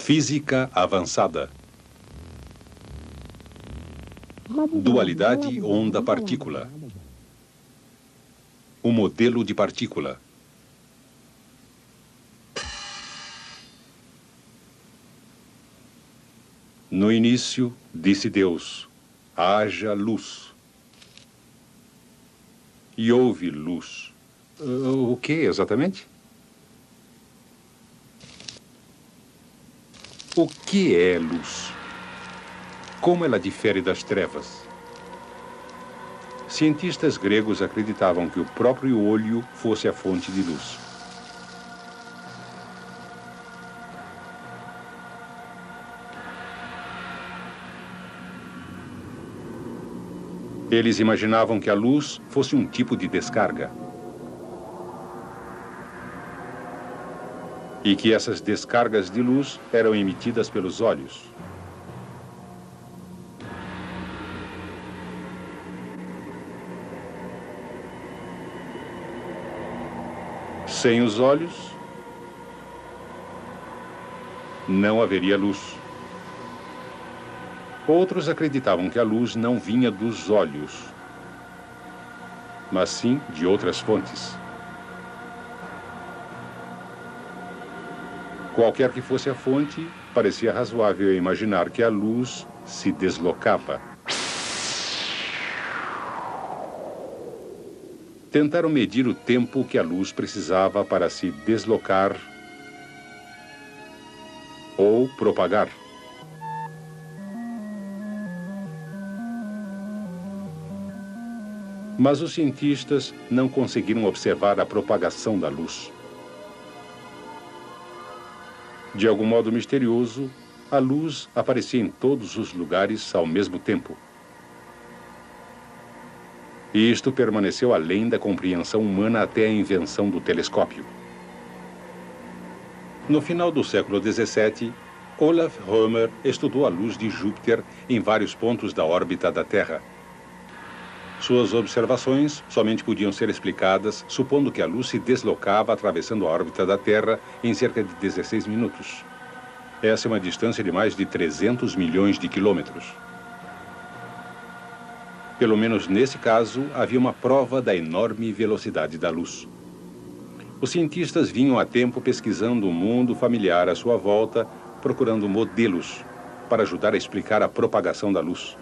Física avançada. Dualidade onda-partícula. O modelo de partícula. No início, disse Deus, haja luz. E houve luz. O que exatamente? O que é luz? Como ela difere das trevas? Cientistas gregos acreditavam que o próprio olho fosse a fonte de luz. Eles imaginavam que a luz fosse um tipo de descarga. E que essas descargas de luz eram emitidas pelos olhos. Sem os olhos, não haveria luz. Outros acreditavam que a luz não vinha dos olhos, mas sim de outras fontes. Qualquer que fosse a fonte, parecia razoável imaginar que a luz se deslocava. Tentaram medir o tempo que a luz precisava para se deslocar ou propagar. Mas os cientistas não conseguiram observar a propagação da luz. De algum modo misterioso, a luz aparecia em todos os lugares ao mesmo tempo. E isto permaneceu além da compreensão humana até a invenção do telescópio. No final do século XVII, Olaf Römer estudou a luz de Júpiter em vários pontos da órbita da Terra. Suas observações somente podiam ser explicadas supondo que a luz se deslocava atravessando a órbita da Terra em cerca de 16 minutos. Essa é uma distância de mais de 300 milhões de quilômetros. Pelo menos nesse caso, havia uma prova da enorme velocidade da luz. Os cientistas vinham há tempo pesquisando o mundo familiar à sua volta, procurando modelos para ajudar a explicar a propagação da luz.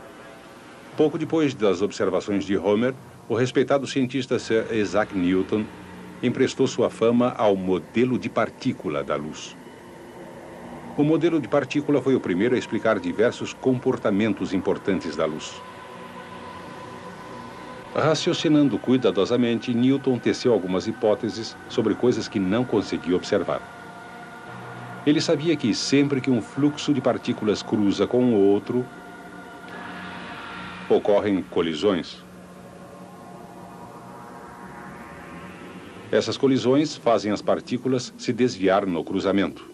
Pouco depois das observações de Römer, o respeitado cientista Sir Isaac Newton emprestou sua fama ao modelo de partícula da luz. O modelo de partícula foi o primeiro a explicar diversos comportamentos importantes da luz. Raciocinando cuidadosamente, Newton teceu algumas hipóteses sobre coisas que não conseguia observar. Ele sabia que sempre que um fluxo de partículas cruza com o outro, ocorrem colisões. Essas colisões fazem as partículas se desviar no cruzamento.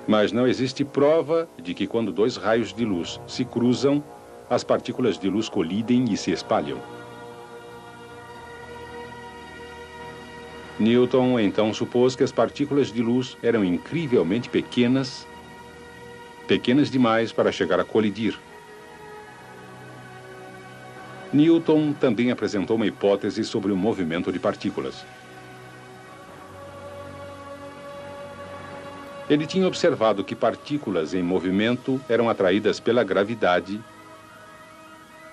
Mas não existe prova de que quando dois raios de luz se cruzam, as partículas de luz colidem e se espalham. Newton então supôs que as partículas de luz eram incrivelmente pequenas demais para chegar a colidir. Newton também apresentou uma hipótese sobre o movimento de partículas. Ele tinha observado que partículas em movimento eram atraídas pela gravidade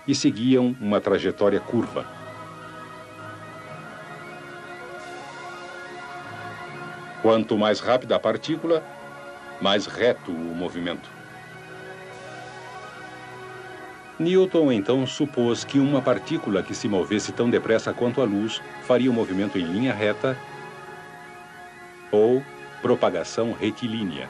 e seguiam uma trajetória curva. Quanto mais rápida a partícula, mais reto o movimento. Newton então supôs que uma partícula que se movesse tão depressa quanto a luz faria o movimento em linha reta ou propagação retilínea.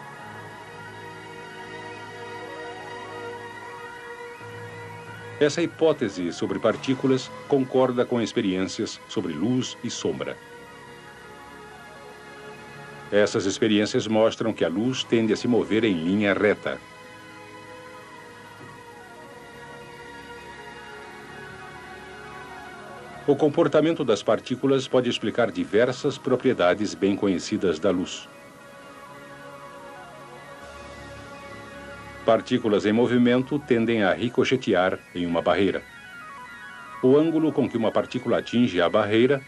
Essa hipótese sobre partículas concorda com experiências sobre luz e sombra. Essas experiências mostram que a luz tende a se mover em linha reta. O comportamento das partículas pode explicar diversas propriedades bem conhecidas da luz. Partículas em movimento tendem a ricochetear em uma barreira. O ângulo com que uma partícula atinge a barreira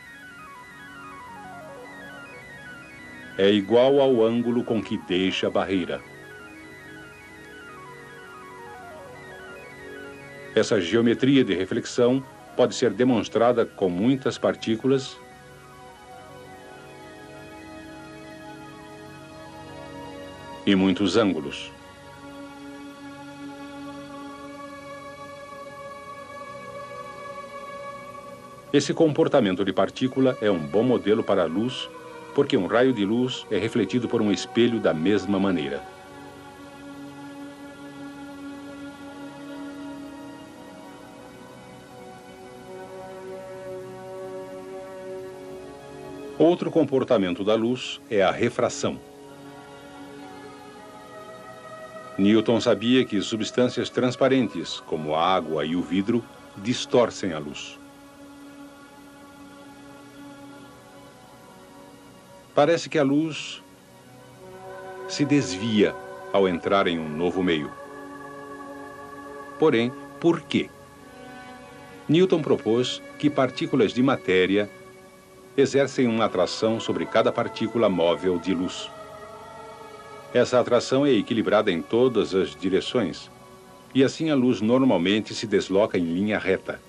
é igual ao ângulo com que deixa a barreira. Essa geometria de reflexão pode ser demonstrada com muitas partículas e muitos ângulos. Esse comportamento de partícula é um bom modelo para a luz, porque um raio de luz é refletido por um espelho da mesma maneira. Outro comportamento da luz é a refração. Newton sabia que substâncias transparentes, como a água e o vidro, distorcem a luz. Parece que a luz se desvia ao entrar em um novo meio. Porém, por quê? Newton propôs que partículas de matéria exercem uma atração sobre cada partícula móvel de luz. Essa atração é equilibrada em todas as direções, e assim a luz normalmente se desloca em linha reta,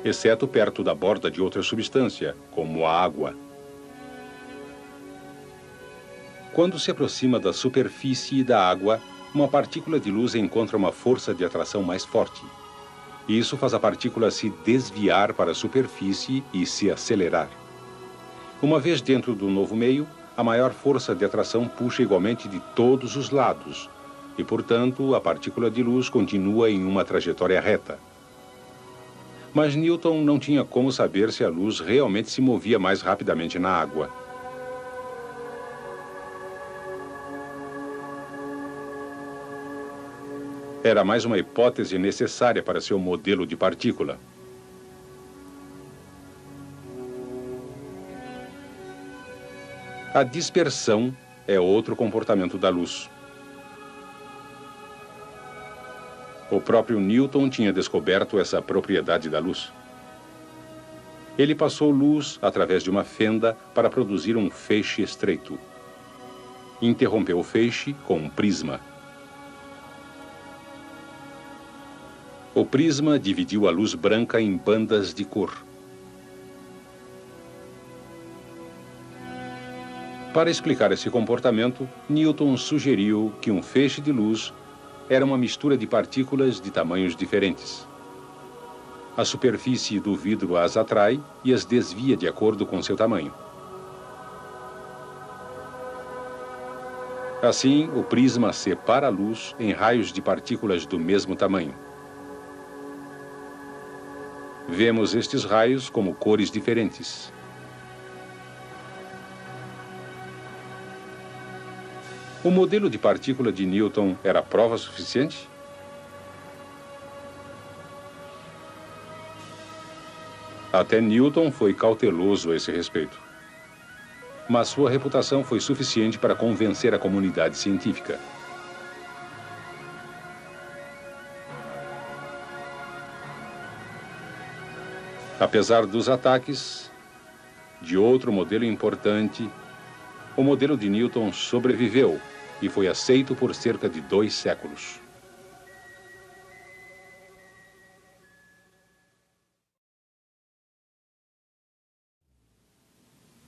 exceto perto da borda de outra substância, como a água. Quando se aproxima da superfície da água, uma partícula de luz encontra uma força de atração mais forte. Isso faz a partícula se desviar para a superfície e se acelerar. Uma vez dentro do novo meio, a maior força de atração puxa igualmente de todos os lados, e, portanto, a partícula de luz continua em uma trajetória reta. Mas Newton não tinha como saber se a luz realmente se movia mais rapidamente na água. Era mais uma hipótese necessária para seu modelo de partícula. A dispersão é outro comportamento da luz. O próprio Newton tinha descoberto essa propriedade da luz. Ele passou luz através de uma fenda para produzir um feixe estreito. Interrompeu o feixe com um prisma. O prisma dividiu a luz branca em bandas de cor. Para explicar esse comportamento, Newton sugeriu que um feixe de luz era uma mistura de partículas de tamanhos diferentes. A superfície do vidro as atrai e as desvia de acordo com seu tamanho. Assim, o prisma separa a luz em raios de partículas do mesmo tamanho. Vemos estes raios como cores diferentes. O modelo de partícula de Newton era prova suficiente? Até Newton foi cauteloso a esse respeito. Mas sua reputação foi suficiente para convencer a comunidade científica. Apesar dos ataques de outro modelo importante, o modelo de Newton sobreviveu e foi aceito por cerca de 2 séculos.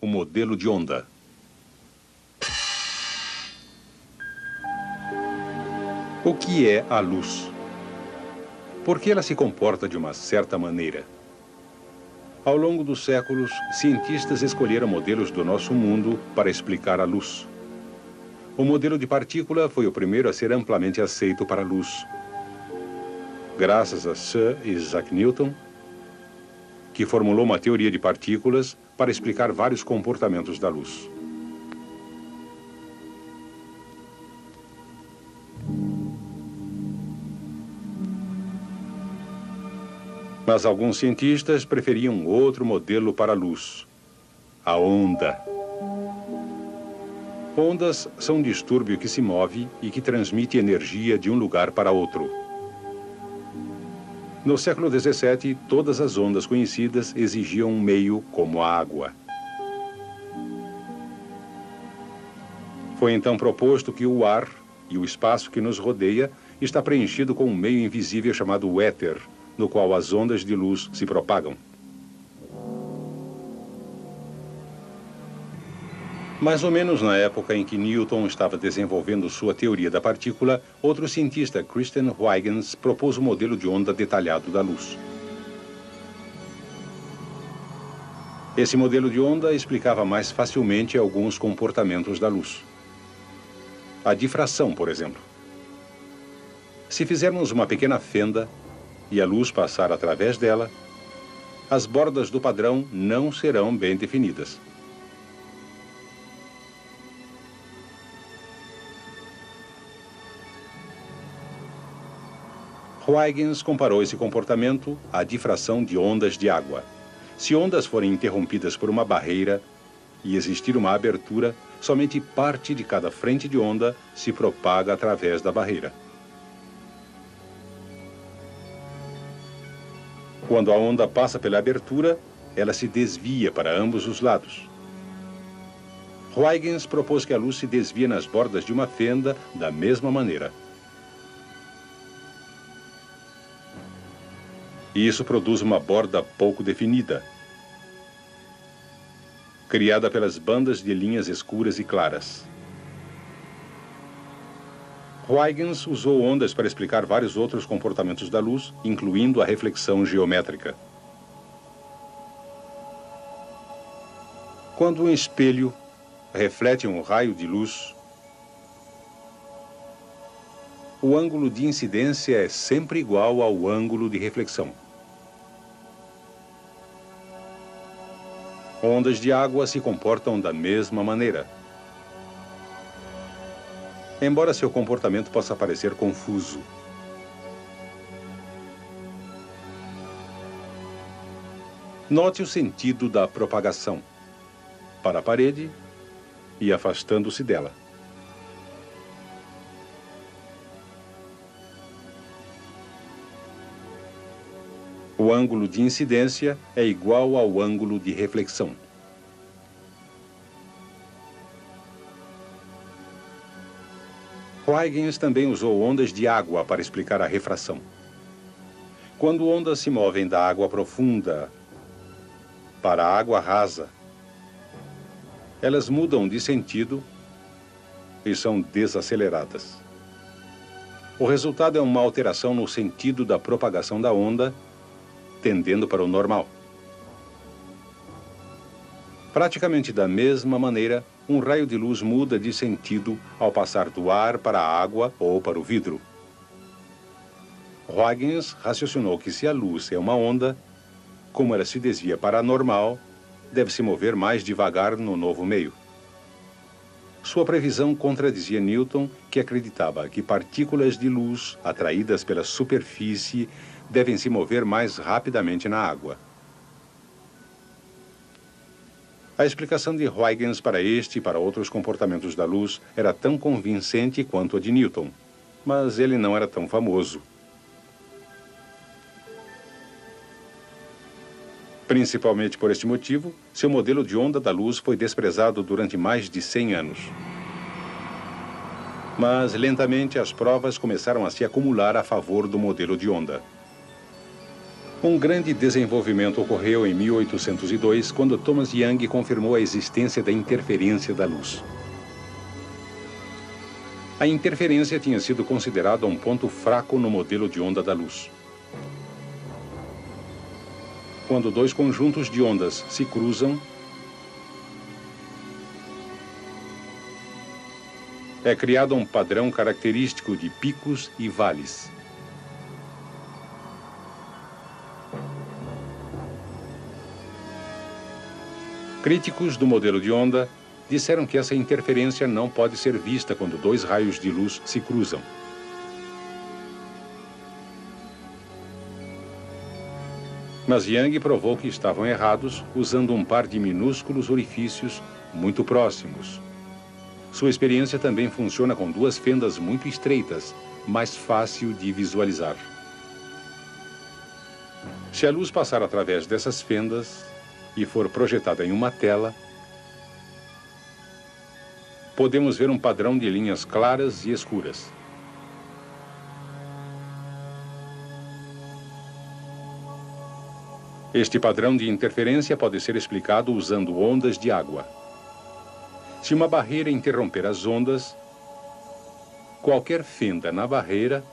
O modelo de onda. O que é a luz? Por que ela se comporta de uma certa maneira? Ao longo dos séculos, cientistas escolheram modelos do nosso mundo para explicar a luz. O modelo de partícula foi o primeiro a ser amplamente aceito para a luz. Graças a Sir Isaac Newton, que formulou uma teoria de partículas para explicar vários comportamentos da luz. Mas alguns cientistas preferiam outro modelo para a luz: a onda. Ondas são um distúrbio que se move e que transmite energia de um lugar para outro. No século XVII, todas as ondas conhecidas exigiam um meio como a água. Foi então proposto que o ar e o espaço que nos rodeia está preenchido com um meio invisível chamado éter, no qual as ondas de luz se propagam. Mais ou menos na época em que Newton estava desenvolvendo sua teoria da partícula, outro cientista, Christian Huygens, propôs um modelo de onda detalhado da luz. Esse modelo de onda explicava mais facilmente alguns comportamentos da luz. A difração, por exemplo. Se fizermos uma pequena fenda e a luz passar através dela, as bordas do padrão não serão bem definidas. Huygens comparou esse comportamento à difração de ondas de água. Se ondas forem interrompidas por uma barreira e existir uma abertura, somente parte de cada frente de onda se propaga através da barreira. Quando a onda passa pela abertura, ela se desvia para ambos os lados. Huygens propôs que a luz se desvia nas bordas de uma fenda da mesma maneira. E isso produz uma borda pouco definida, criada pelas bandas de linhas escuras e claras. Huygens usou ondas para explicar vários outros comportamentos da luz, incluindo a reflexão geométrica. Quando um espelho reflete um raio de luz, o ângulo de incidência é sempre igual ao ângulo de reflexão. Ondas de água se comportam da mesma maneira. Embora seu comportamento possa parecer confuso. Note o sentido da propagação: para a parede e afastando-se dela. O ângulo de incidência é igual ao ângulo de reflexão. Huygens também usou ondas de água para explicar a refração. Quando ondas se movem da água profunda para a água rasa, elas mudam de sentido e são desaceleradas. O resultado é uma alteração no sentido da propagação da onda, tendendo para o normal. Praticamente da mesma maneira, um raio de luz muda de sentido ao passar do ar para a água ou para o vidro. Huygens raciocinou que se a luz é uma onda, como ela se desvia para a normal, deve se mover mais devagar no novo meio. Sua previsão contradizia Newton, que acreditava que partículas de luz atraídas pela superfície devem se mover mais rapidamente na água. A explicação de Huygens para este e para outros comportamentos da luz era tão convincente quanto a de Newton, mas ele não era tão famoso. Principalmente por este motivo, seu modelo de onda da luz foi desprezado durante mais de 100 anos. Mas, lentamente, as provas começaram a se acumular a favor do modelo de onda. Um grande desenvolvimento ocorreu em 1802, quando Thomas Young confirmou a existência da interferência da luz. A interferência tinha sido considerada um ponto fraco no modelo de onda da luz. Quando dois conjuntos de ondas se cruzam, é criado um padrão característico de picos e vales. Críticos do modelo de onda disseram que essa interferência não pode ser vista quando dois raios de luz se cruzam. Mas Young provou que estavam errados usando um par de minúsculos orifícios muito próximos. Sua experiência também funciona com duas fendas muito estreitas, mais fácil de visualizar. Se a luz passar através dessas fendas e for projetada em uma tela, podemos ver um padrão de linhas claras e escuras. Este padrão de interferência pode ser explicado usando ondas de água. Se uma barreira interromper as ondas, qualquer fenda na barreira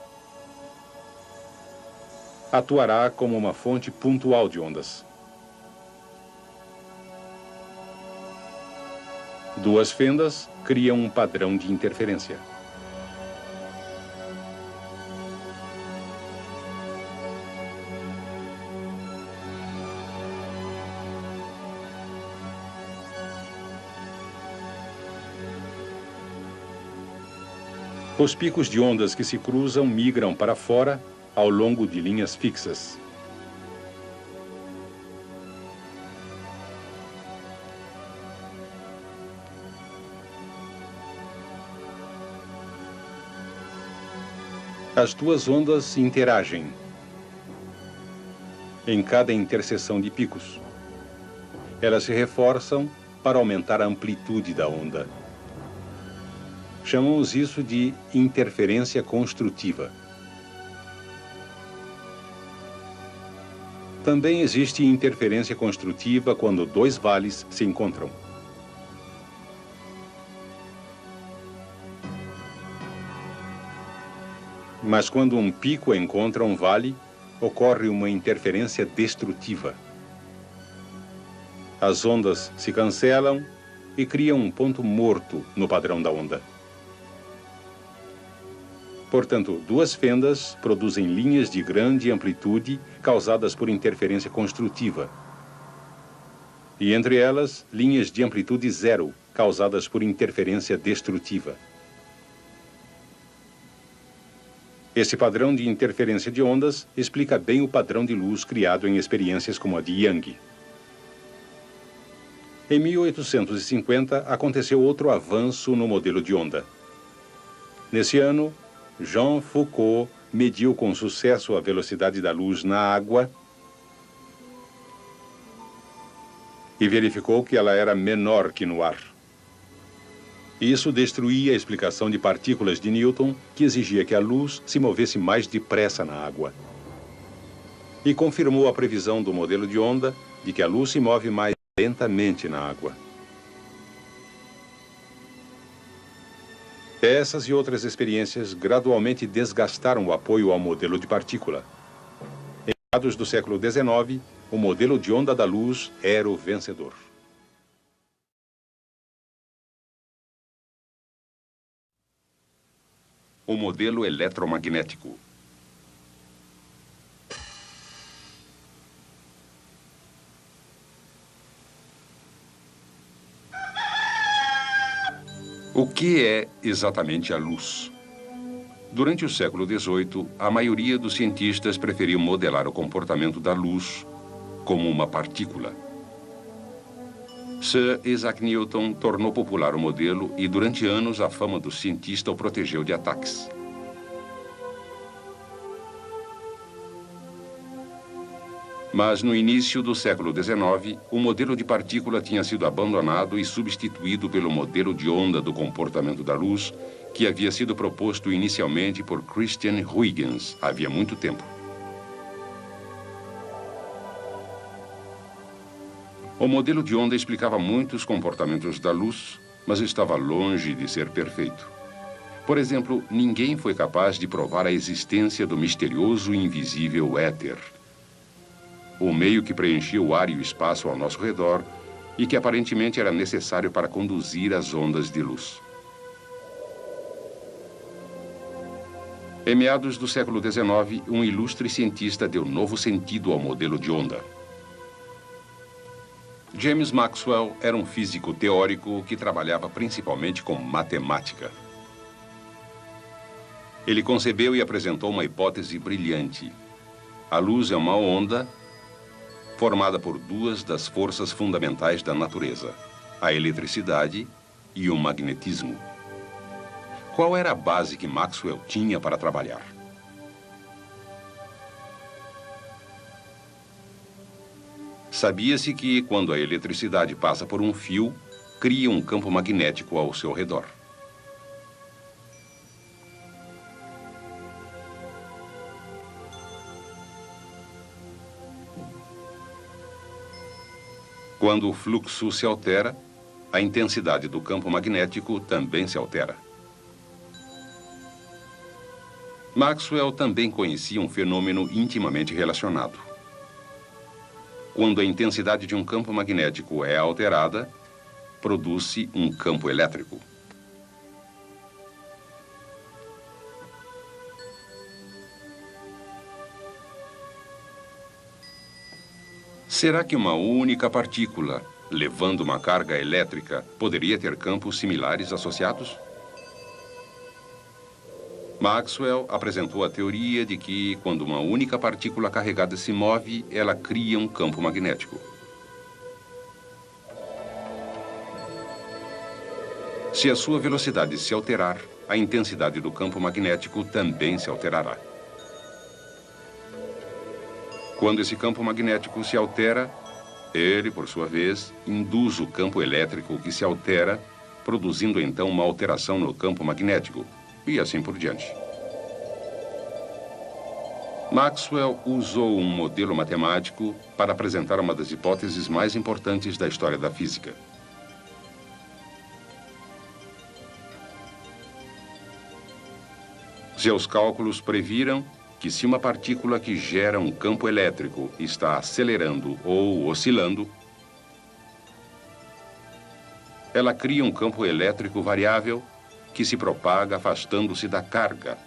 atuará como uma fonte pontual de ondas. Duas fendas criam um padrão de interferência. Os picos de ondas que se cruzam migram para fora ao longo de linhas fixas. As duas ondas interagem em cada interseção de picos. Elas se reforçam para aumentar a amplitude da onda. Chamamos isso de interferência construtiva. Também existe interferência construtiva quando dois vales se encontram. Mas quando um pico encontra um vale, ocorre uma interferência destrutiva. As ondas se cancelam e criam um ponto morto no padrão da onda. Portanto, duas fendas produzem linhas de grande amplitude causadas por interferência construtiva. E entre elas, linhas de amplitude zero, causadas por interferência destrutiva. Esse padrão de interferência de ondas explica bem o padrão de luz criado em experiências como a de Young. Em 1850, aconteceu outro avanço no modelo de onda. Nesse ano, Jean Foucault mediu com sucesso a velocidade da luz na água e verificou que ela era menor que no ar. Isso destruía a explicação de partículas de Newton, que exigia que a luz se movesse mais depressa na água. E confirmou a previsão do modelo de onda de que a luz se move mais lentamente na água. Essas e outras experiências gradualmente desgastaram o apoio ao modelo de partícula. Em meados do século XIX, o modelo de onda da luz era o vencedor. O modelo eletromagnético. O que é exatamente a luz? Durante o século XVIII, a maioria dos cientistas preferiu modelar o comportamento da luz como uma partícula. Sir Isaac Newton tornou popular o modelo e, durante anos, a fama do cientista o protegeu de ataques. Mas, no início do século XIX, o modelo de partícula tinha sido abandonado e substituído pelo modelo de onda do comportamento da luz, que havia sido proposto inicialmente por Christian Huygens havia muito tempo. O modelo de onda explicava muitos comportamentos da luz, mas estava longe de ser perfeito. Por exemplo, ninguém foi capaz de provar a existência do misterioso e invisível éter, o meio que preenchia o ar e o espaço ao nosso redor e que aparentemente era necessário para conduzir as ondas de luz. Em meados do século XIX, um ilustre cientista deu novo sentido ao modelo de onda. James Maxwell era um físico teórico que trabalhava principalmente com matemática. Ele concebeu e apresentou uma hipótese brilhante. A luz é uma onda formada por duas das forças fundamentais da natureza, a eletricidade e o magnetismo. Qual era a base que Maxwell tinha para trabalhar? Sabia-se que, quando a eletricidade passa por um fio, cria um campo magnético ao seu redor. Quando o fluxo se altera, a intensidade do campo magnético também se altera. Maxwell também conhecia um fenômeno intimamente relacionado. Quando a intensidade de um campo magnético é alterada, produz-se um campo elétrico. Será que uma única partícula, levando uma carga elétrica, poderia ter campos similares associados? Maxwell apresentou a teoria de que, quando uma única partícula carregada se move, ela cria um campo magnético. Se a sua velocidade se alterar, a intensidade do campo magnético também se alterará. Quando esse campo magnético se altera, ele, por sua vez, induz o campo elétrico que se altera, produzindo então uma alteração no campo magnético, e assim por diante. Maxwell usou um modelo matemático para apresentar uma das hipóteses mais importantes da história da física. Seus cálculos previram que, se uma partícula que gera um campo elétrico está acelerando ou oscilando, ela cria um campo elétrico variável que se propaga afastando-se da carga.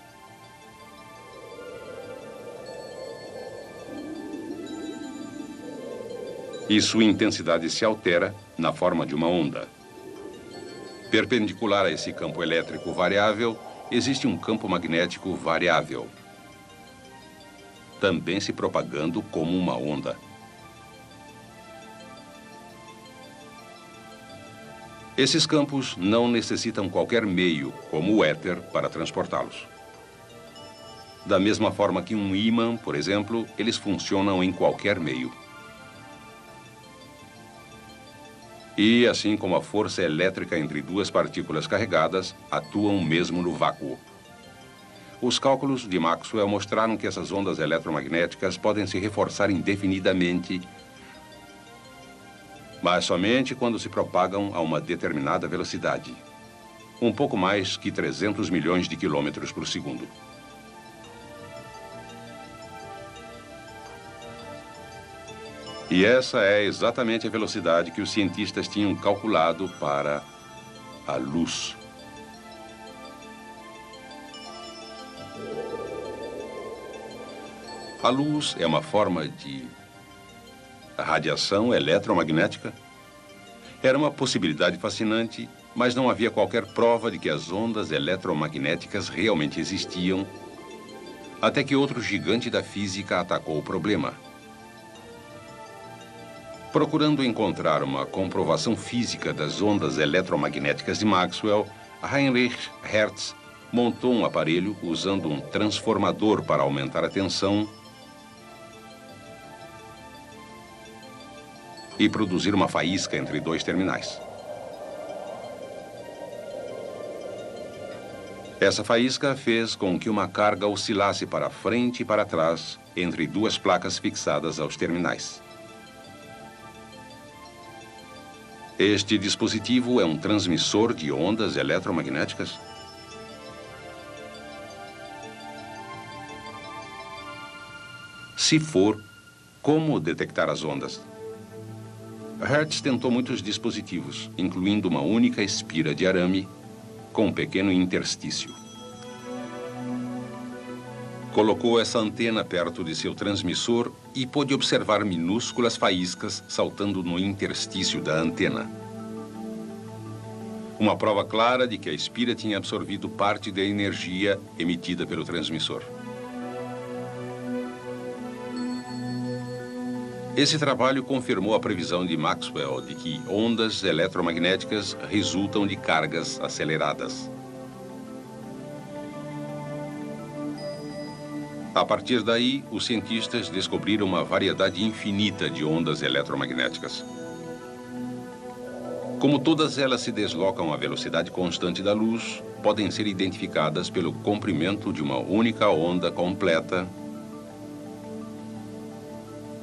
E sua intensidade se altera na forma de uma onda. Perpendicular a esse campo elétrico variável, existe um campo magnético variável, também se propagando como uma onda. Esses campos não necessitam qualquer meio, como o éter, para transportá-los. Da mesma forma que um ímã, por exemplo, eles funcionam em qualquer meio. E, assim como a força elétrica entre duas partículas carregadas, atuam mesmo no vácuo. Os cálculos de Maxwell mostraram que essas ondas eletromagnéticas podem se reforçar indefinidamente, mas somente quando se propagam a uma determinada velocidade, um pouco mais que 300 milhões de quilômetros por segundo. E essa é exatamente a velocidade que os cientistas tinham calculado para a luz. A luz é uma forma de radiação eletromagnética? Era uma possibilidade fascinante, mas não havia qualquer prova de que as ondas eletromagnéticas realmente existiam, até que outro gigante da física atacou o problema. Procurando encontrar uma comprovação física das ondas eletromagnéticas de Maxwell, Heinrich Hertz montou um aparelho usando um transformador para aumentar a tensão e produzir uma faísca entre dois terminais. Essa faísca fez com que uma carga oscilasse para frente e para trás entre duas placas fixadas aos terminais. Este dispositivo é um transmissor de ondas eletromagnéticas? Se for, como detectar as ondas? Hertz tentou muitos dispositivos, incluindo uma única espira de arame com um pequeno interstício. Colocou essa antena perto de seu transmissor e pôde observar minúsculas faíscas saltando no interstício da antena. Uma prova clara de que a espira tinha absorvido parte da energia emitida pelo transmissor. Esse trabalho confirmou a previsão de Maxwell de que ondas eletromagnéticas resultam de cargas aceleradas. A partir daí, os cientistas descobriram uma variedade infinita de ondas eletromagnéticas. Como todas elas se deslocam à velocidade constante da luz, podem ser identificadas pelo comprimento de uma única onda completa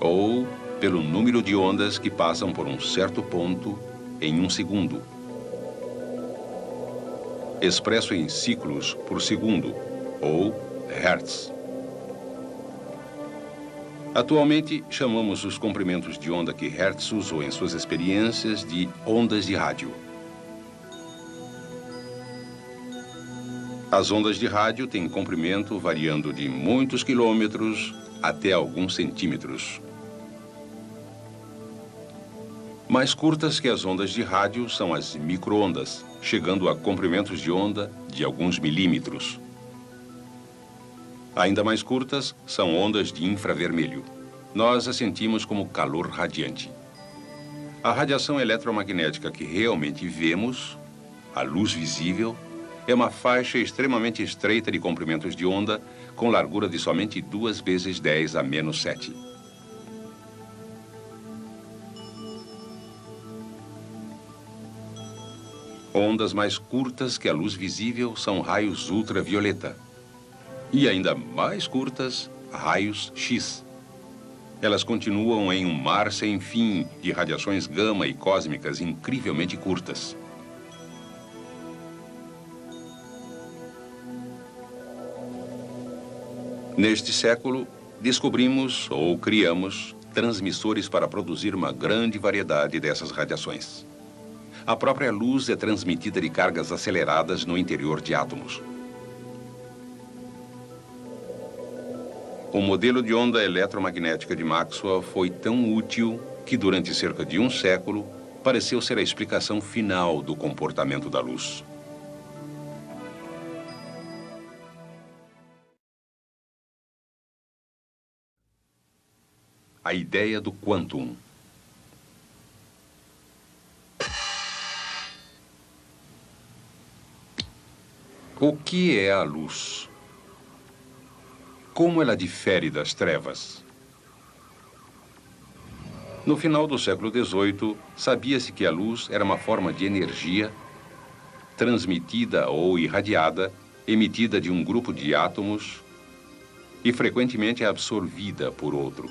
ou pelo número de ondas que passam por um certo ponto em um segundo, expresso em ciclos por segundo, ou hertz. Atualmente, chamamos os comprimentos de onda que Hertz usou em suas experiências de ondas de rádio. As ondas de rádio têm comprimento variando de muitos quilômetros até alguns centímetros. Mais curtas que as ondas de rádio são as micro-ondas, chegando a comprimentos de onda de alguns milímetros. Ainda mais curtas são ondas de infravermelho. Nós as sentimos como calor radiante. A radiação eletromagnética que realmente vemos, a luz visível, é uma faixa extremamente estreita de comprimentos de onda com largura de somente 2 vezes 10 a menos 7. Ondas mais curtas que a luz visível são raios ultravioleta. E ainda mais curtas, raios X. Elas continuam em um mar sem fim de radiações gama e cósmicas incrivelmente curtas. Neste século, descobrimos ou criamos transmissores para produzir uma grande variedade dessas radiações. A própria luz é transmitida de cargas aceleradas no interior de átomos. O modelo de onda eletromagnética de Maxwell foi tão útil que, durante cerca de um século, pareceu ser a explicação final do comportamento da luz. A ideia do quantum. O que é a luz? Como ela difere das trevas? No final do século XVIII, sabia-se que a luz era uma forma de energia transmitida ou irradiada, emitida de um grupo de átomos e frequentemente absorvida por outro.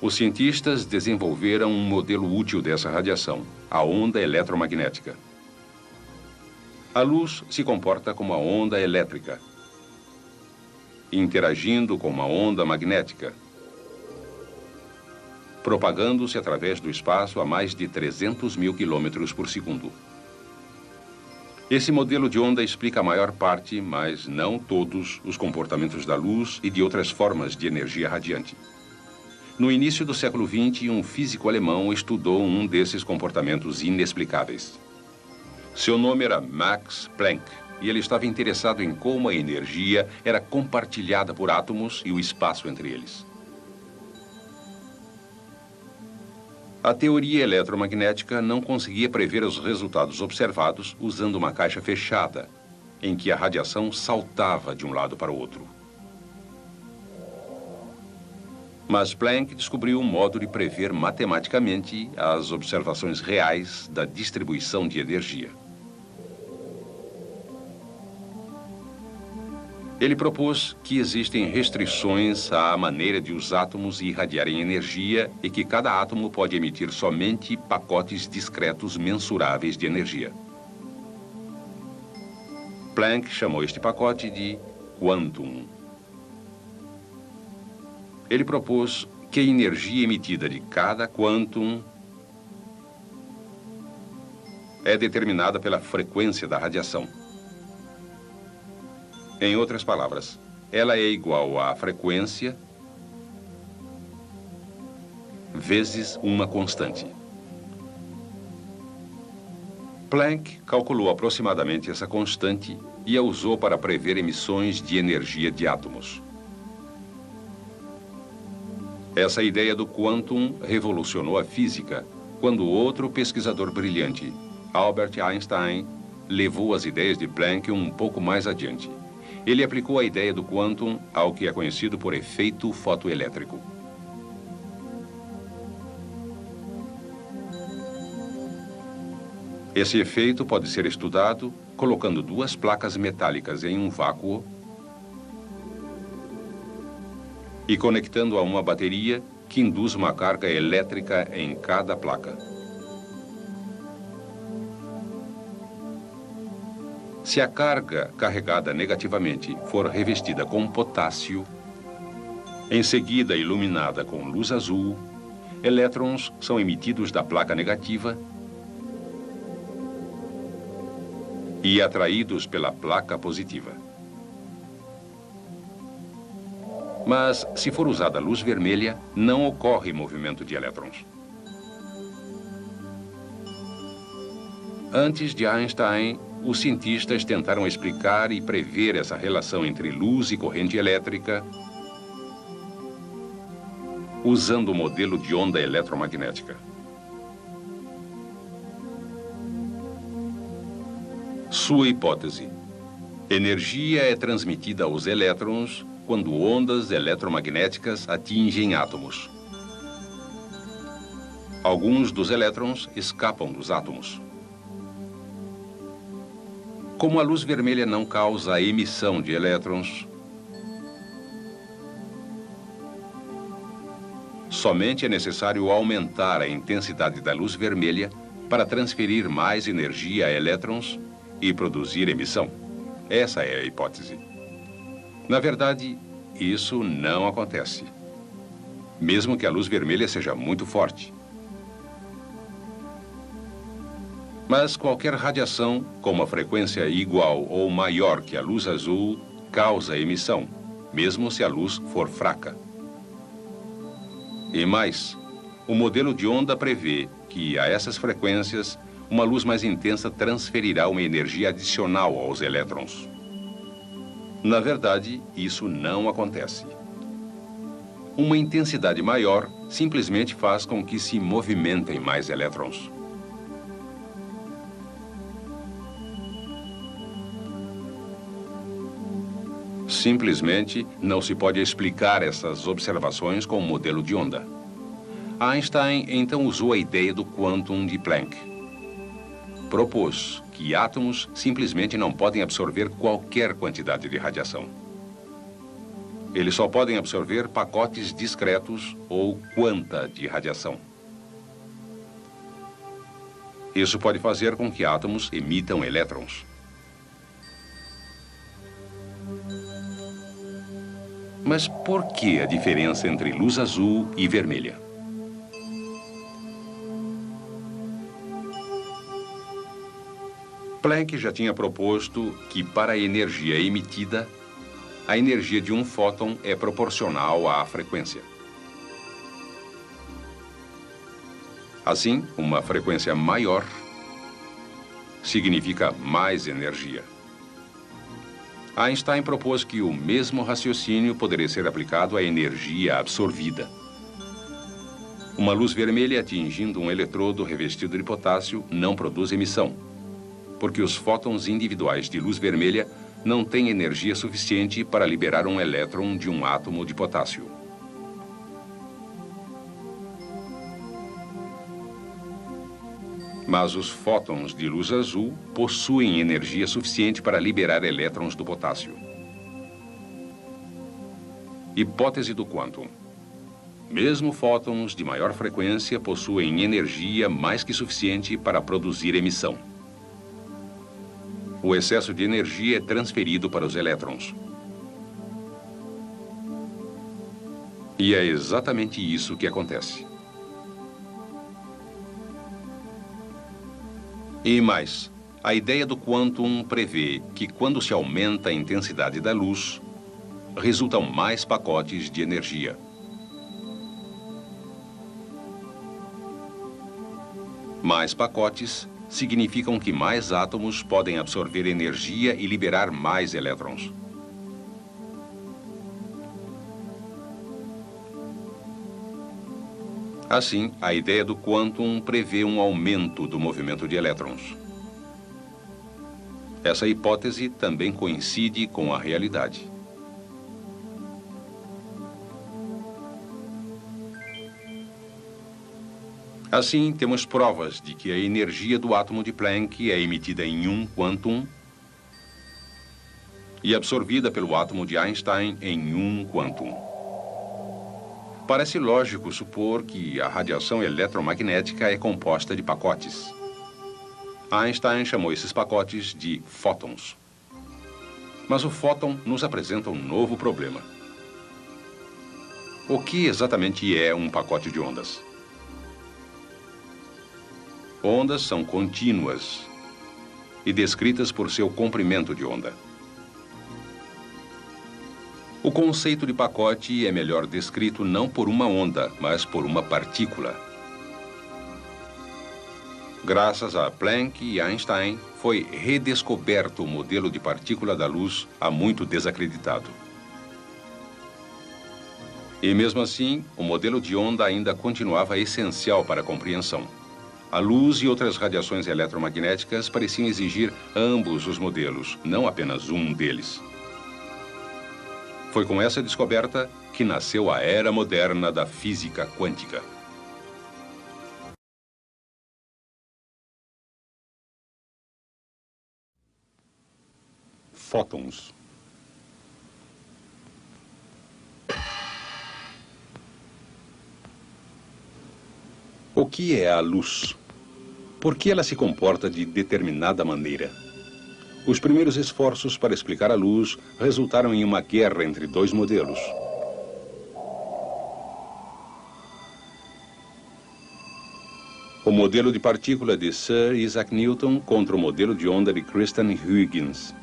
Os cientistas desenvolveram um modelo útil dessa radiação, a onda eletromagnética. A luz se comporta como a onda elétrica, interagindo com uma onda magnética, propagando-se através do espaço a mais de 300 mil quilômetros por segundo. Esse modelo de onda explica a maior parte, mas não todos, os comportamentos da luz e de outras formas de energia radiante. No início do século XX, um físico alemão estudou um desses comportamentos inexplicáveis. Seu nome era Max Planck, e ele estava interessado em como a energia era compartilhada por átomos e o espaço entre eles. A teoria eletromagnética não conseguia prever os resultados observados usando uma caixa fechada, em que a radiação saltava de um lado para o outro. Mas Planck descobriu um modo de prever matematicamente as observações reais da distribuição de energia. Ele propôs que existem restrições à maneira de os átomos irradiarem energia e que cada átomo pode emitir somente pacotes discretos mensuráveis de energia. Planck chamou este pacote de quantum. Ele propôs que a energia emitida de cada quantum é determinada pela frequência da radiação. Em outras palavras, ela é igual à frequência vezes uma constante. Planck calculou aproximadamente essa constante e a usou para prever emissões de energia de átomos. Essa ideia do quantum revolucionou a física, quando outro pesquisador brilhante, Albert Einstein, levou as ideias de Planck um pouco mais adiante. Ele aplicou a ideia do quantum ao que é conhecido por efeito fotoelétrico. Esse efeito pode ser estudado colocando duas placas metálicas em um vácuo e conectando a uma bateria que induz uma carga elétrica em cada placa. Se a carga carregada negativamente for revestida com potássio, em seguida iluminada com luz azul, elétrons são emitidos da placa negativa e atraídos pela placa positiva. Mas, se for usada luz vermelha, não ocorre movimento de elétrons. Antes de Einstein, os cientistas tentaram explicar e prever essa relação entre luz e corrente elétrica usando o modelo de onda eletromagnética. Sua hipótese: energia é transmitida aos elétrons quando ondas eletromagnéticas atingem átomos. Alguns dos elétrons escapam dos átomos. Como a luz vermelha não causa a emissão de elétrons, somente é necessário aumentar a intensidade da luz vermelha para transferir mais energia a elétrons e produzir emissão. Essa é a hipótese. Na verdade, isso não acontece, mesmo que a luz vermelha seja muito forte. Mas qualquer radiação com uma frequência igual ou maior que a luz azul causa emissão, mesmo se a luz for fraca. E mais, o modelo de onda prevê que a essas frequências, uma luz mais intensa transferirá uma energia adicional aos elétrons. Na verdade, isso não acontece. Uma intensidade maior simplesmente faz com que se movimentem mais elétrons. Simplesmente não se pode explicar essas observações com o modelo de onda. Einstein então usou a ideia do quantum de Planck. Propôs que átomos simplesmente não podem absorver qualquer quantidade de radiação. Eles só podem absorver pacotes discretos ou quanta de radiação. Isso pode fazer com que átomos emitam elétrons. Mas por que a diferença entre luz azul e vermelha? Planck já tinha proposto que, para a energia emitida, a energia de um fóton é proporcional à frequência. Assim, uma frequência maior significa mais energia. Einstein propôs que o mesmo raciocínio poderia ser aplicado à energia absorvida. Uma luz vermelha atingindo um eletrodo revestido de potássio não produz emissão, porque os fótons individuais de luz vermelha não têm energia suficiente para liberar um elétron de um átomo de potássio. Mas os fótons de luz azul possuem energia suficiente para liberar elétrons do potássio. Hipótese do quantum. Mesmo fótons de maior frequência possuem energia mais que suficiente para produzir emissão. O excesso de energia é transferido para os elétrons. E é exatamente isso que acontece. E mais, a ideia do quantum prevê que quando se aumenta a intensidade da luz, resultam mais pacotes de energia. Mais pacotes significam que mais átomos podem absorver energia e liberar mais elétrons. Assim, a ideia do quantum prevê um aumento do movimento de elétrons. Essa hipótese também coincide com a realidade. Assim, temos provas de que a energia do átomo de Planck é emitida em um quantum e absorvida pelo átomo de Einstein em um quantum. Parece lógico supor que a radiação eletromagnética é composta de pacotes. Einstein chamou esses pacotes de fótons. Mas o fóton nos apresenta um novo problema. O que exatamente é um pacote de ondas? Ondas são contínuas e descritas por seu comprimento de onda. O conceito de pacote é melhor descrito não por uma onda, mas por uma partícula. Graças a Planck e Einstein, foi redescoberto o modelo de partícula da luz há muito desacreditado. E mesmo assim, o modelo de onda ainda continuava essencial para a compreensão. A luz e outras radiações eletromagnéticas pareciam exigir ambos os modelos, não apenas um deles. Foi com essa descoberta que nasceu a era moderna da física quântica. Fótons. O que é a luz? Por que ela se comporta de determinada maneira? Os primeiros esforços para explicar a luz resultaram em uma guerra entre dois modelos. O modelo de partícula de Sir Isaac Newton contra o modelo de onda de Christian Huygens.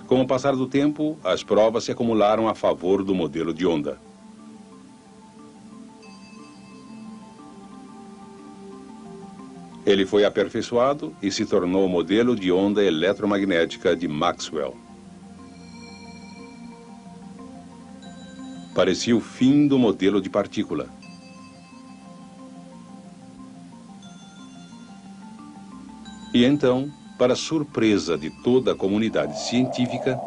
Com o passar do tempo, as provas se acumularam a favor do modelo de onda. Ele foi aperfeiçoado e se tornou o modelo de onda eletromagnética de Maxwell. Parecia o fim do modelo de partícula. E então, para surpresa de toda a comunidade científica,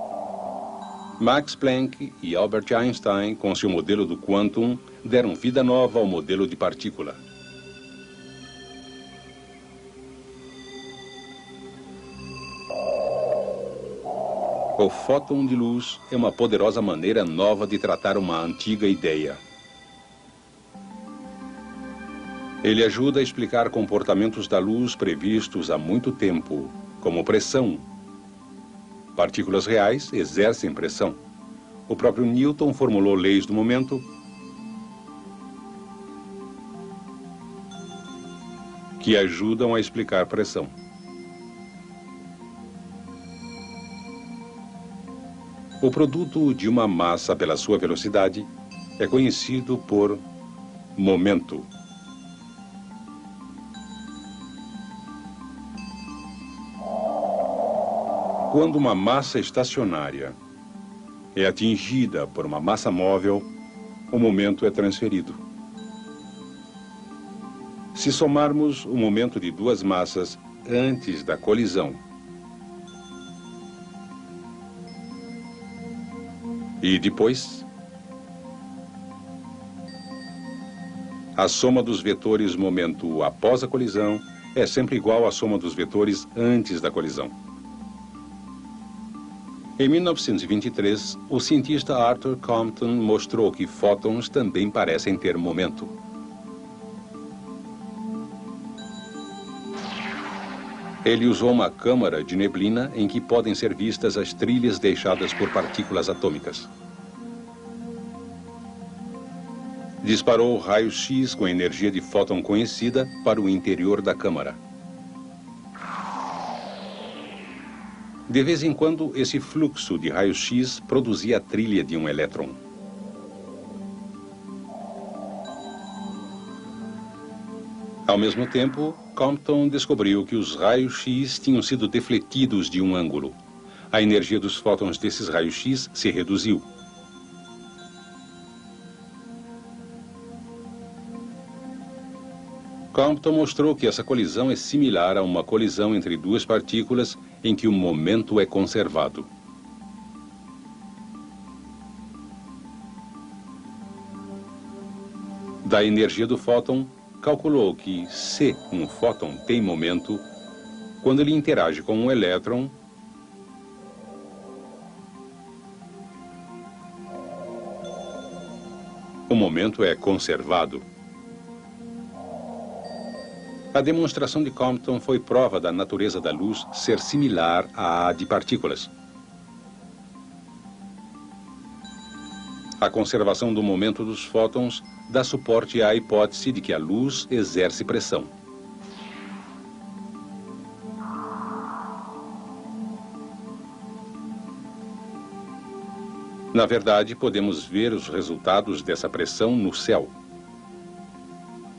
Max Planck e Albert Einstein, com seu modelo do quantum, deram vida nova ao modelo de partícula. O fóton de luz é uma poderosa maneira nova de tratar uma antiga ideia. Ele ajuda a explicar comportamentos da luz previstos há muito tempo, como pressão. Partículas reais exercem pressão. O próprio Newton formulou leis do momento que ajudam a explicar pressão. O produto de uma massa pela sua velocidade é conhecido por momento. Quando uma massa estacionária é atingida por uma massa móvel, o momento é transferido. Se somarmos o momento de duas massas antes da colisão e depois, a soma dos vetores momento após a colisão é sempre igual à soma dos vetores antes da colisão. Em 1923, o cientista Arthur Compton mostrou que fótons também parecem ter momento. Ele usou uma câmara de neblina em que podem ser vistas as trilhas deixadas por partículas atômicas. Disparou raio-x com energia de fóton conhecida para o interior da câmara. De vez em quando, esse fluxo de raio-x produzia a trilha de um elétron. Ao mesmo tempo, Compton descobriu que os raios-x tinham sido defletidos de um ângulo. A energia dos fótons desses raios-x se reduziu. Compton mostrou que essa colisão é similar a uma colisão entre duas partículas em que o momento é conservado. Da energia do fóton, calculou que se um fóton tem momento, quando ele interage com um elétron, o momento é conservado. A demonstração de Compton foi prova da natureza da luz ser similar à de partículas. A conservação do momento dos fótons dá suporte à hipótese de que a luz exerce pressão. Na verdade, podemos ver os resultados dessa pressão no céu.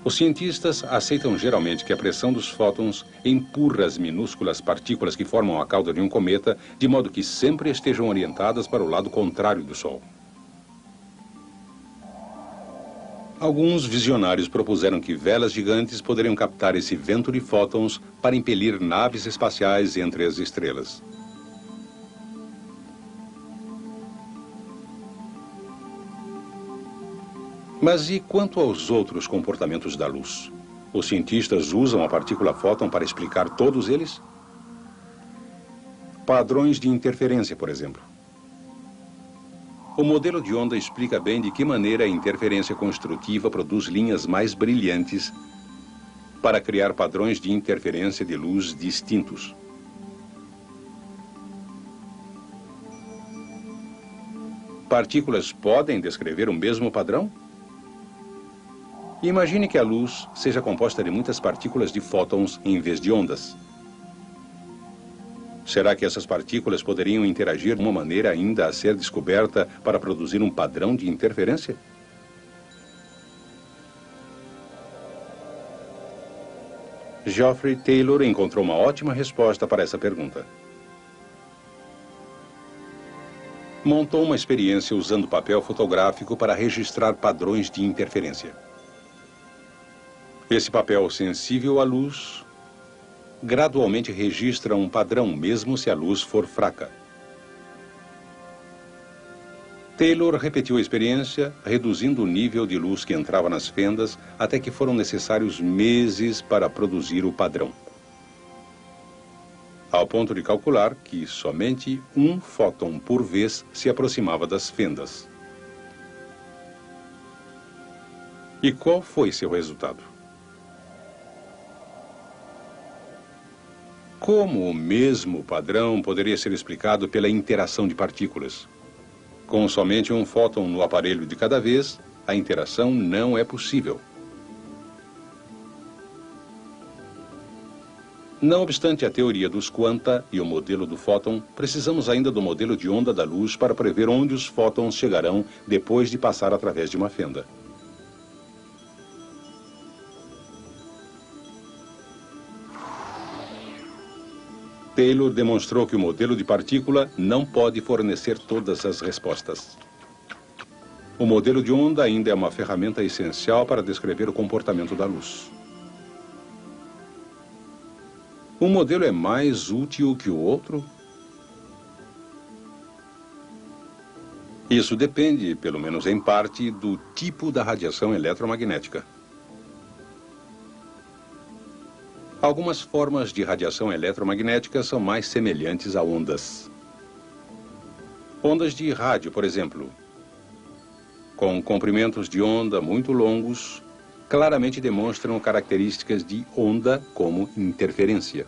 Os cientistas aceitam geralmente que a pressão dos fótons empurra as minúsculas partículas que formam a cauda de um cometa, de modo que sempre estejam orientadas para o lado contrário do Sol. Alguns visionários propuseram que velas gigantes poderiam captar esse vento de fótons para impelir naves espaciais entre as estrelas. Mas e quanto aos outros comportamentos da luz? Os cientistas usam a partícula fóton para explicar todos eles? Padrões de interferência, por exemplo. O modelo de onda explica bem de que maneira a interferência construtiva produz linhas mais brilhantes para criar padrões de interferência de luz distintos. Partículas podem descrever o mesmo padrão? Imagine que a luz seja composta de muitas partículas de fótons em vez de ondas. Será que essas partículas poderiam interagir de uma maneira ainda a ser descoberta para produzir um padrão de interferência? Geoffrey Taylor encontrou uma ótima resposta para essa pergunta. Montou uma experiência usando papel fotográfico para registrar padrões de interferência. Esse papel sensível à luz gradualmente registra um padrão, mesmo se a luz for fraca. Taylor repetiu a experiência, reduzindo o nível de luz que entrava nas fendas, até que foram necessários meses para produzir o padrão. Ao ponto de calcular que somente um fóton por vez se aproximava das fendas. E qual foi seu resultado? Como o mesmo padrão poderia ser explicado pela interação de partículas? Com somente um fóton no aparelho de cada vez, a interação não é possível. Não obstante a teoria dos quanta e o modelo do fóton, precisamos ainda do modelo de onda da luz para prever onde os fótons chegarão depois de passar através de uma fenda. Taylor demonstrou que o modelo de partícula não pode fornecer todas as respostas. O modelo de onda ainda é uma ferramenta essencial para descrever o comportamento da luz. Um modelo é mais útil que o outro? Isso depende, pelo menos em parte, do tipo da radiação eletromagnética. Algumas formas de radiação eletromagnética são mais semelhantes a ondas. Ondas de rádio, por exemplo, com comprimentos de onda muito longos, claramente demonstram características de onda como interferência.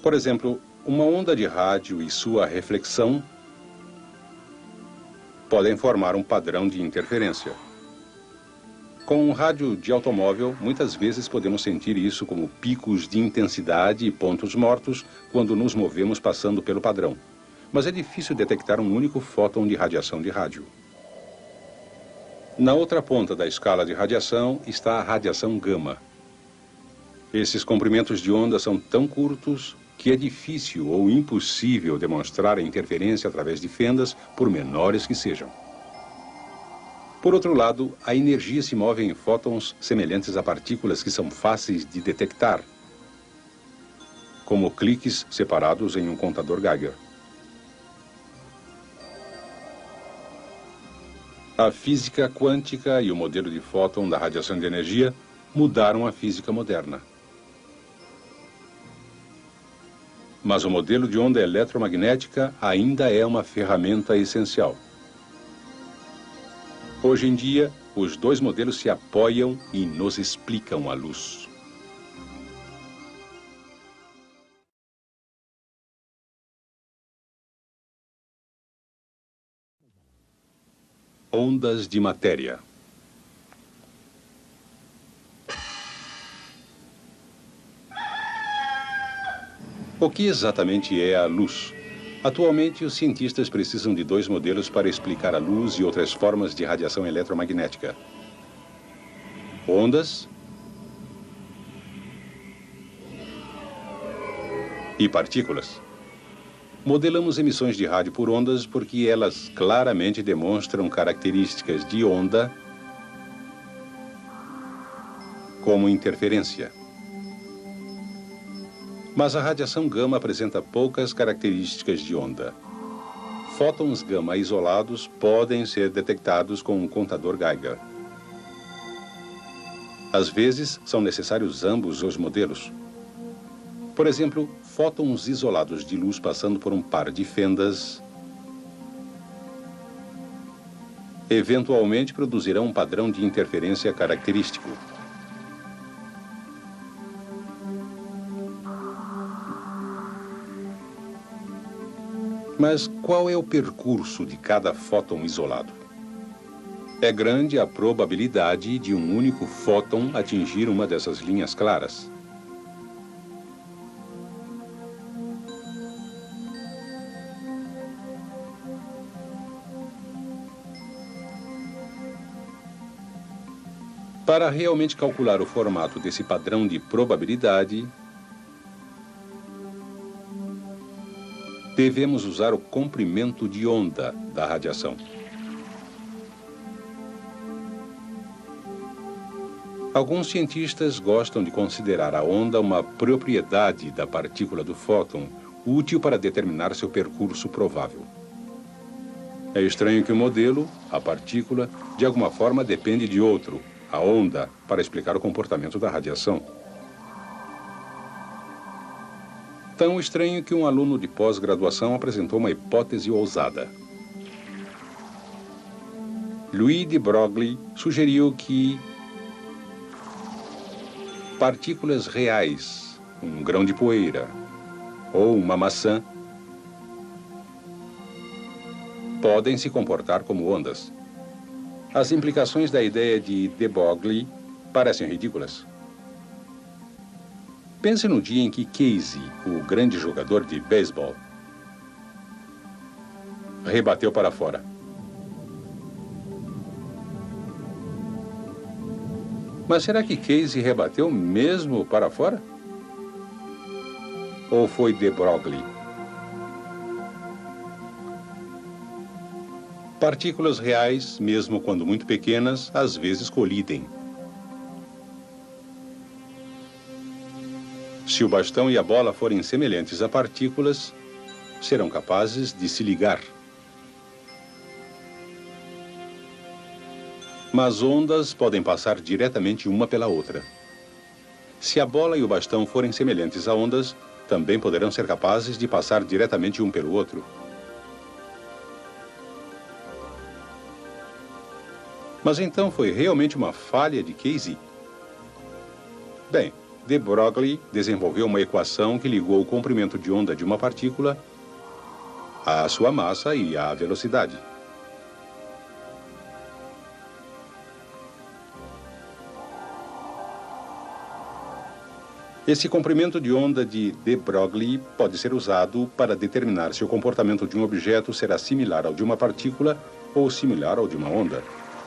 Por exemplo, uma onda de rádio e sua reflexão podem formar um padrão de interferência. Com um rádio de automóvel, muitas vezes podemos sentir isso como picos de intensidade e pontos mortos quando nos movemos passando pelo padrão. Mas é difícil detectar um único fóton de radiação de rádio. Na outra ponta da escala de radiação está a radiação gama. Esses comprimentos de onda são tão curtos que é difícil ou impossível demonstrar a interferência através de fendas, por menores que sejam. Por outro lado, a energia se move em fótons semelhantes a partículas que são fáceis de detectar, como cliques separados em um contador Geiger. A física quântica e o modelo de fóton da radiação de energia mudaram a física moderna. Mas o modelo de onda eletromagnética ainda é uma ferramenta essencial. Hoje em dia, os dois modelos se apoiam e nos explicam a luz. Ondas de matéria. O que exatamente é a luz? Atualmente, os cientistas precisam de dois modelos para explicar a luz e outras formas de radiação eletromagnética: ondas e partículas. Modelamos emissões de rádio por ondas porque elas claramente demonstram características de onda, como interferência. Mas a radiação gama apresenta poucas características de onda. Fótons gama isolados podem ser detectados com um contador Geiger. Às vezes, são necessários ambos os modelos. Por exemplo, fótons isolados de luz passando por um par de fendas eventualmente produzirão um padrão de interferência característico. Mas qual é o percurso de cada fóton isolado? É grande a probabilidade de um único fóton atingir uma dessas linhas claras. Para realmente calcular o formato desse padrão de probabilidade, devemos usar o comprimento de onda da radiação. Alguns cientistas gostam de considerar a onda uma propriedade da partícula do fóton, útil para determinar seu percurso provável. É estranho que o modelo, a partícula, de alguma forma depende de outro, a onda, para explicar o comportamento da radiação. Tão estranho que um aluno de pós-graduação apresentou uma hipótese ousada. Louis de Broglie sugeriu que partículas reais, um grão de poeira ou uma maçã, podem se comportar como ondas. As implicações da ideia de de Broglie parecem ridículas. Pense no dia em que Casey, o grande jogador de beisebol, rebateu para fora. Mas será que Casey rebateu mesmo para fora? Ou foi de Broglie? Partículas reais, mesmo quando muito pequenas, às vezes colidem. Se o bastão e a bola forem semelhantes a partículas, serão capazes de se ligar. Mas ondas podem passar diretamente uma pela outra. Se a bola e o bastão forem semelhantes a ondas, também poderão ser capazes de passar diretamente um pelo outro. Mas então foi realmente uma falha de Casey? Bem, de Broglie desenvolveu uma equação que ligou o comprimento de onda de uma partícula à sua massa e à velocidade. Esse comprimento de onda de Broglie pode ser usado para determinar se o comportamento de um objeto será similar ao de uma partícula ou similar ao de uma onda.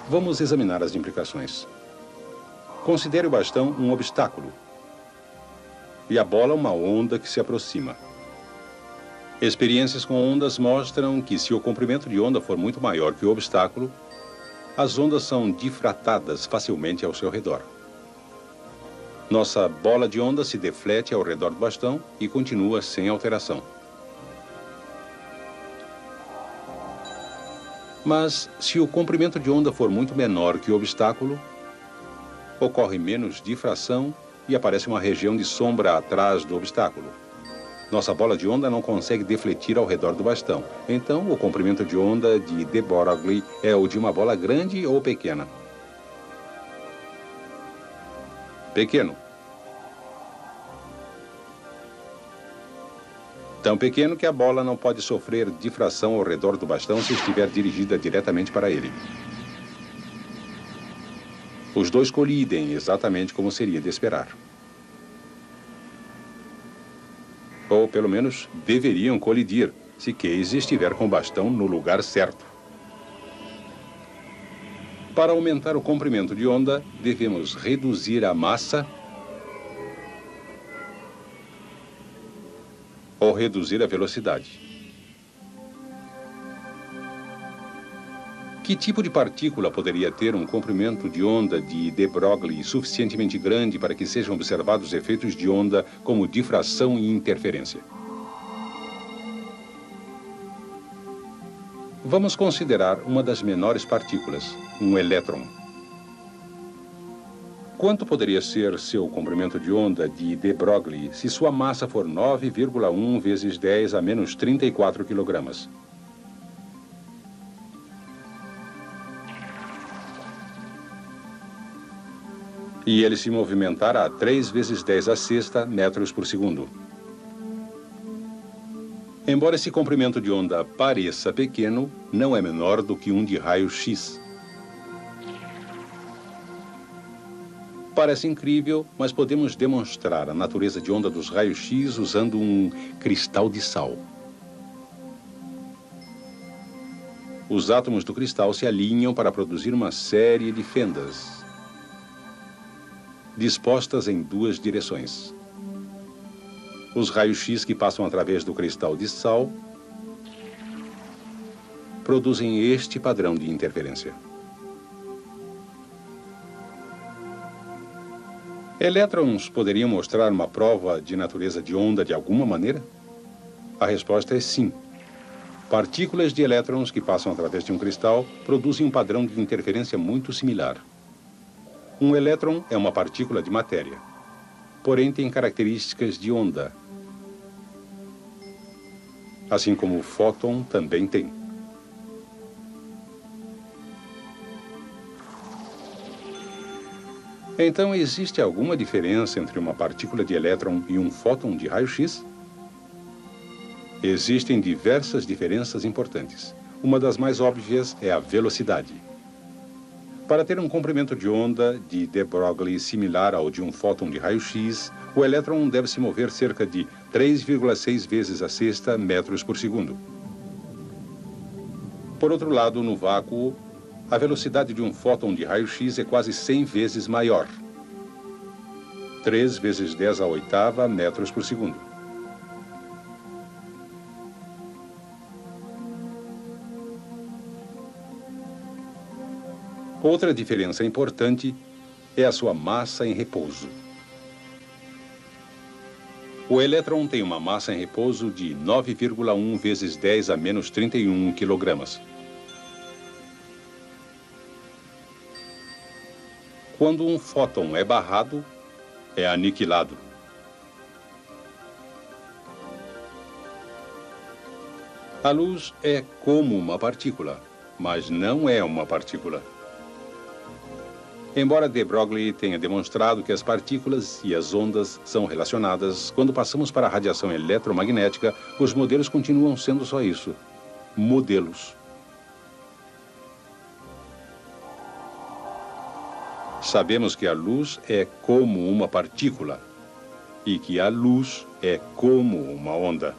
Vamos examinar as implicações. Considere o bastão um obstáculo e a bola uma onda que se aproxima. Experiências com ondas mostram que se o comprimento de onda for muito maior que o obstáculo, as ondas são difratadas facilmente ao seu redor. Nossa bola de onda se deflete ao redor do bastão e continua sem alteração. Mas, se o comprimento de onda for muito menor que o obstáculo, ocorre menos difração e aparece uma região de sombra atrás do obstáculo. Nossa bola de onda não consegue defletir ao redor do bastão. Então, o comprimento de onda de de Broglie é o de uma bola grande ou pequena. Pequeno. Tão pequeno que a bola não pode sofrer difração ao redor do bastão se estiver dirigida diretamente para ele. Os dois colidem exatamente como seria de esperar. Ou, pelo menos, deveriam colidir, se Case estiver com o bastão no lugar certo. Para aumentar o comprimento de onda, devemos reduzir a massa ou reduzir a velocidade. Que tipo de partícula poderia ter um comprimento de onda de de Broglie suficientemente grande para que sejam observados efeitos de onda como difração e interferência? Vamos considerar uma das menores partículas, um elétron. Quanto poderia ser seu comprimento de onda de de Broglie se sua massa for 9,1 vezes 10 a menos 34 kg? E ele se movimentar a 3 vezes 10 a sexta metros por segundo. Embora esse comprimento de onda pareça pequeno, não é menor do que um de raio-x. Parece incrível, mas podemos demonstrar a natureza de onda dos raios-x usando um cristal de sal. Os átomos do cristal se alinham para produzir uma série de fendas, dispostas em duas direções. Os raios-x que passam através do cristal de sal produzem este padrão de interferência. Elétrons poderiam mostrar uma prova de natureza de onda de alguma maneira? A resposta é sim. Partículas de elétrons que passam através de um cristal produzem um padrão de interferência muito similar. Um elétron é uma partícula de matéria, porém tem características de onda, assim como o fóton também tem. Então, existe alguma diferença entre uma partícula de elétron e um fóton de raio-x? Existem diversas diferenças importantes. Uma das mais óbvias é a velocidade. Para ter um comprimento de onda de de Broglie similar ao de um fóton de raio-x, o elétron deve se mover cerca de 3,6 vezes a sexta metros por segundo. Por outro lado, no vácuo, a velocidade de um fóton de raio-x é quase 100 vezes maior. 3 vezes 10 à oitava metros por segundo. Outra diferença importante é a sua massa em repouso. O elétron tem uma massa em repouso de 9,1 vezes 10 a menos 31 kg. Quando um fóton é barrado, é aniquilado. A luz é como uma partícula, mas não é uma partícula. Embora de Broglie tenha demonstrado que as partículas e as ondas são relacionadas, quando passamos para a radiação eletromagnética, os modelos continuam sendo só isso: modelos. Sabemos que a luz é como uma partícula e que a luz é como uma onda.